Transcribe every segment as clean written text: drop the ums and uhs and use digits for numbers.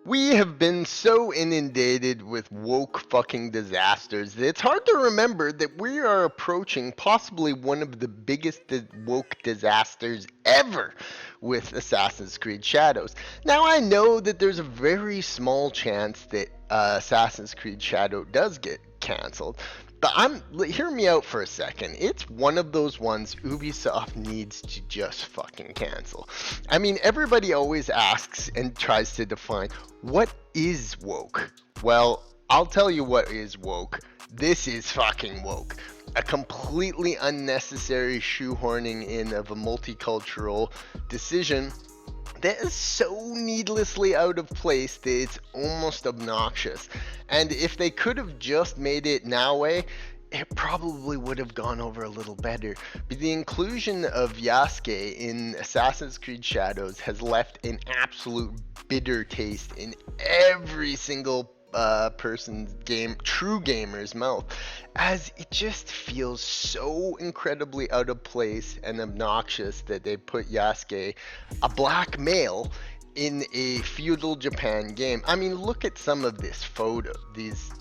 We have been so inundated with woke fucking disasters that it's hard to remember that we are approaching possibly one of the biggest woke disasters ever with Assassin's Creed Shadows. Now, I know that there's a very small chance that Assassin's Creed Shadow does get canceled, but hear me out for a second. It's one of those ones Ubisoft needs to just fucking cancel. I mean, everybody always asks and tries to define what is woke. Well, I'll tell you what is woke. This is fucking woke. A completely unnecessary shoehorning in of a multicultural decision that is so needlessly out of place that it's almost obnoxious. And if they could have just made it now way, it probably would have gone over a little better. But the inclusion of Yasuke in Assassin's Creed Shadows has left an absolute bitter taste in every single person's true gamer's mouth, as it just feels so incredibly out of place and obnoxious that they put Yasuke, a black male, in a feudal Japan game. I mean, look at some of these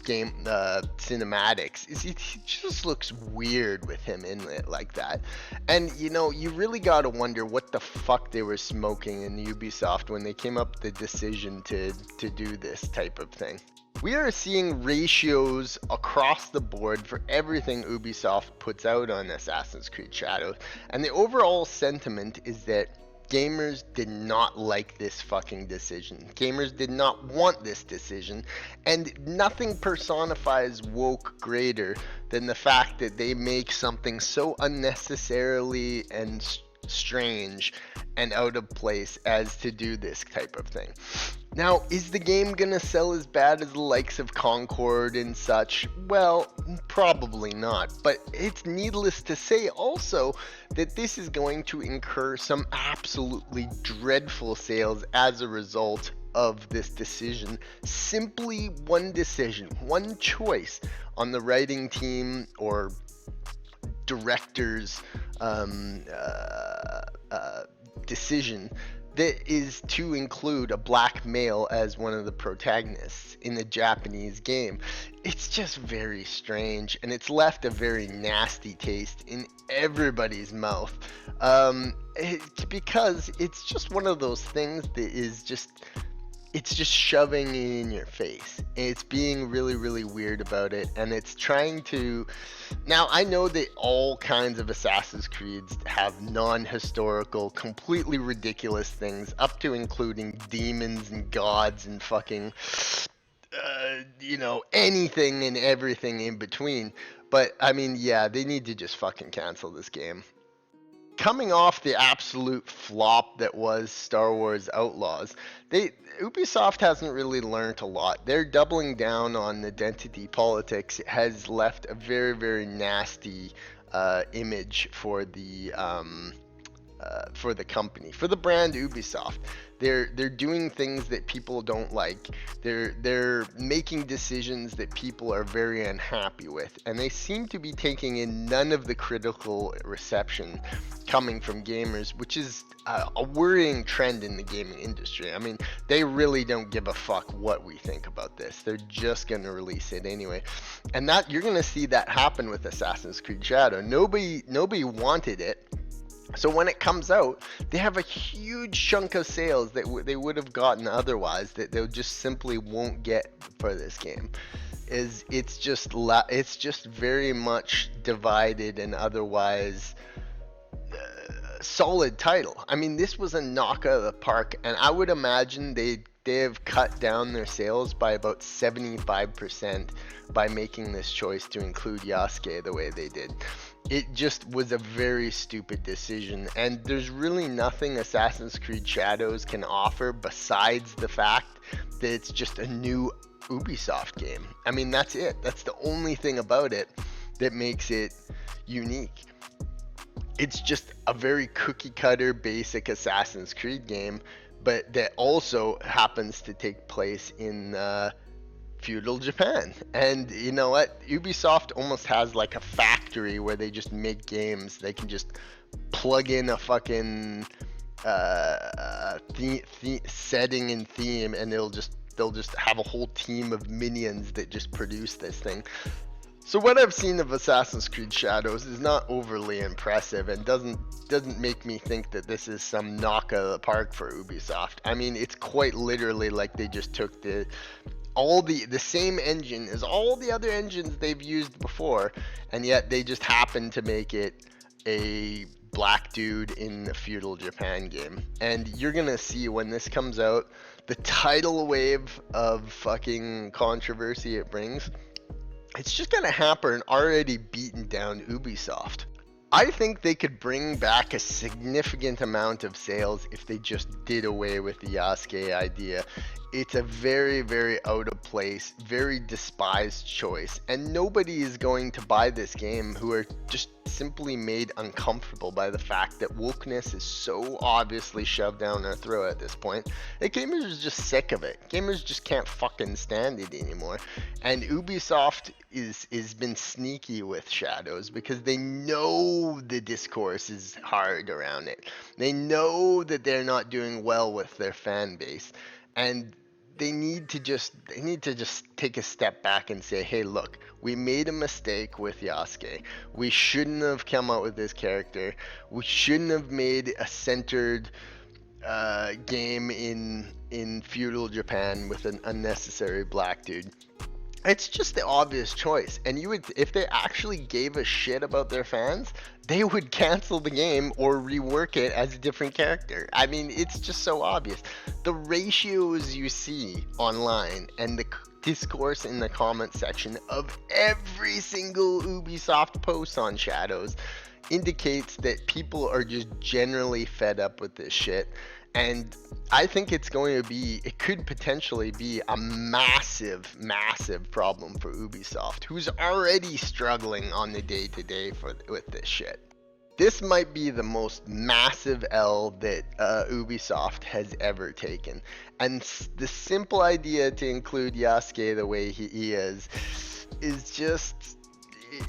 game cinematics. It just looks weird with him in it like that. And you really gotta wonder what the fuck they were smoking in Ubisoft when they came up with the decision to do this type of thing. We are seeing ratios across the board for everything Ubisoft puts out on Assassin's Creed Shadows, and the overall sentiment is that gamers did not like this fucking decision. Gamers did not want this decision, and nothing personifies woke greater than the fact that they make something so unnecessarily and strange and out of place as to do this type of thing. Now, is the game gonna sell as bad as the likes of Concord and such? Well, probably not. But it's needless to say also that this is going to incur some absolutely dreadful sales as a result of this decision. Simply one decision, one choice on the writing team or director's decision that is to include a black male as one of the protagonists in a Japanese game. It's just very strange, and it's left a very nasty taste in everybody's mouth, because it's just one of those things that is just, it's just shoving it in your face. It's being really, really weird about it, and it's trying to. Now, I know that all kinds of Assassin's Creeds have non-historical, completely ridiculous things, up to including demons and gods and fucking, anything and everything in between. But, I mean, yeah, they need to just fucking cancel this game. Coming off the absolute flop that was Star Wars Outlaws, Ubisoft hasn't really learned a lot. They're doubling down on identity politics. It has left a very, very nasty image for the company, for the brand Ubisoft. They're doing things that people don't like. They're making decisions that people are very unhappy with, and they seem to be taking in none of the critical reception coming from gamers, which is a worrying trend in the gaming industry. I mean, they really don't give a fuck what we think about this. They're just going to release it anyway. And that you're going to see that happen with Assassin's Creed Shadow. Nobody wanted it. So when it comes out, they have a huge chunk of sales that they would have gotten otherwise that they just simply won't get for this game. It's just very much divided and otherwise solid title. I mean, this was a knock out of the park, and I would imagine they have cut down their sales by about 75% by making this choice to include Yasuke the way they did. It just was a very stupid decision, and there's really nothing Assassin's Creed Shadows can offer besides the fact that it's just a new Ubisoft game. I mean, that's it. That's the only thing about it that makes it unique. It's just a very cookie cutter basic Assassin's Creed game, but that also happens to take place in feudal Japan. And you know what? Ubisoft almost has like a factory where they just make games. They can just plug in a fucking setting and theme, and it'll just they'll just have a whole team of minions that just produce this thing. So what I've seen of Assassin's Creed Shadows is not overly impressive and doesn't make me think that this is some knock out of the park for Ubisoft. I mean, it's quite literally like they just took the same engine as all the other engines they've used before, and yet they just happened to make it a black dude in a feudal Japan game. And you're gonna see when this comes out, the tidal wave of fucking controversy it brings, it's just gonna hamper an already beaten down Ubisoft. I think they could bring back a significant amount of sales if they just did away with the Yasuke idea. It's a very, very out of place, very despised choice, and nobody is going to buy this game who are just simply made uncomfortable by the fact that wokeness is so obviously shoved down their throat at this point that gamers are just sick of it. Gamers just can't fucking stand it anymore. And Ubisoft is been sneaky with Shadows because they know the discourse is hard around it. They know that they're not doing well with their fan base, and they need to just take a step back and say, hey, look, we made a mistake with Yasuke. We shouldn't have come out with this character. We shouldn't have made a centered game in feudal Japan with an unnecessary black dude. It's just the obvious choice, and you would, if they actually gave a shit about their fans, they would cancel the game or rework it as a different character. I mean, it's just so obvious. The ratios you see online and the discourse in the comment section of every single Ubisoft post on Shadows indicates that people are just generally fed up with this shit. And I think it could potentially be a massive, massive problem for Ubisoft, who's already struggling on the day-to-day with this shit. This might be the most massive L that Ubisoft has ever taken. And the simple idea to include Yasuke the way he is just,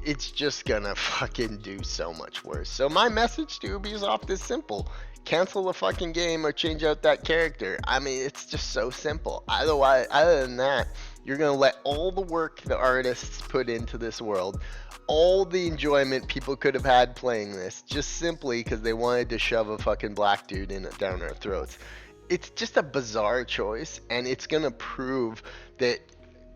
it's just gonna fucking do so much worse. So my message to Ubisoft is simple. Cancel the fucking game or change out that character. I mean, it's just so simple. Otherwise, other than that, you're gonna let all the work the artists put into this world, all the enjoyment people could have had playing this, just simply because they wanted to shove a fucking black dude down our throats. It's just a bizarre choice, and it's gonna prove that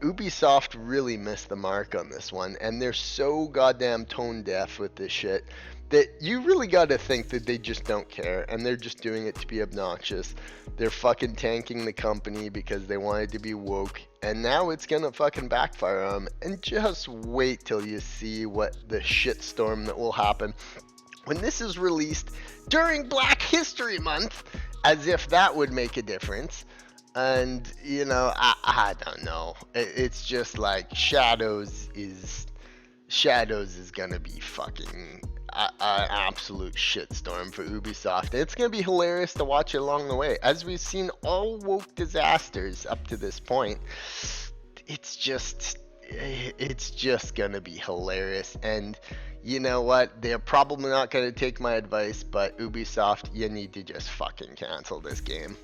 Ubisoft really missed the mark on this one, and they're so goddamn tone deaf with this shit that you really got to think that they just don't care, and they're just doing it to be obnoxious. They're fucking tanking the company because they wanted to be woke, and now it's gonna fucking backfire on them. And just wait till you see what the shitstorm that will happen when this is released during Black History Month, as if that would make a difference. And you know, I don't know. It's just like Shadows is gonna be fucking an absolute shitstorm for Ubisoft. It's gonna be hilarious to watch it along the way. As we've seen all woke disasters up to this point, it's just gonna be hilarious. And you know what? They're probably not gonna take my advice, but Ubisoft, you need to just fucking cancel this game.